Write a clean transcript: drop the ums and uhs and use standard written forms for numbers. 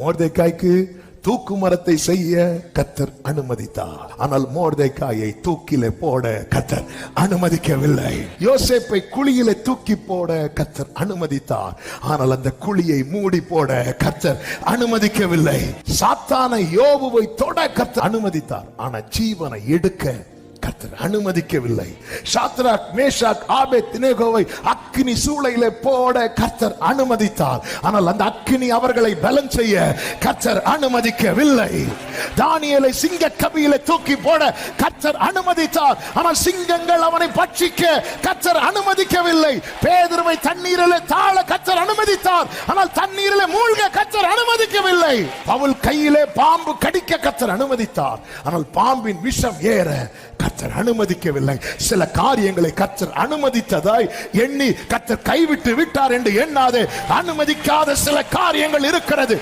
மொர்தெக்காய்க்கு தூக்கு மரத்தை செய்ய கர்த்தர் அனுமதித்தார். ஆனால் மொர்தெக்காயை தூக்கிலே போட கர்த்தர் அனுமதிக்கவில்லை. யோசேப்பை குழியிலே தூக்கி போட கர்த்தர் அனுமதித்தார். ஆனால் அந்த குழியை மூடி போட கர்த்தர் அனுமதிக்கவில்லை. சாத்தானை யோபுவை தொட கர்த்தர் அனுமதித்தார். ஆனால் ஜீவனை எடுக்க கர்த்தர் அனுமதிக்கவில்லை. சாத்ராக், மேஷாக், ஆபேத்நேகோவை அக்கினி சூளையிலே போட கர்த்தர் அனுமதித்தார். ஆனால் அந்த அக்கினி அவர்களை பலன் செய்ய கர்த்தர் அனுமதிக்கவில்லை. தானியேலை சிங்க கபியிலே தூக்கி போட கர்த்தர் அனுமதித்தார். ஆனால் சிங்கங்கள் அவனை பட்சிக்க கர்த்தர் அனுமதிக்கவில்லை. பேதுருவை தண்ணீரிலே தாழ கர்த்தர் அனுமதித்தார். ஆனால் தண்ணீரிலே மூழ்க கர்த்தர் அனுமதிக்கவில்லை. பவுல் கையிலே பாம்பு கடிக்க கர்த்தர் அனுமதித்தார். ஆனால் பாம்பின் விஷம் ஏற கர்த்தர் அனுமதிக்கவில்லை. சில காரியங்களை கர்த்தர் அனுமதித்ததாய் எண்ணி கர்த்தர் கைவிட்டு விட்டார் என்று எண்ணாதே. அனுமதிக்காத சில காரியங்கள் இருக்கிறது.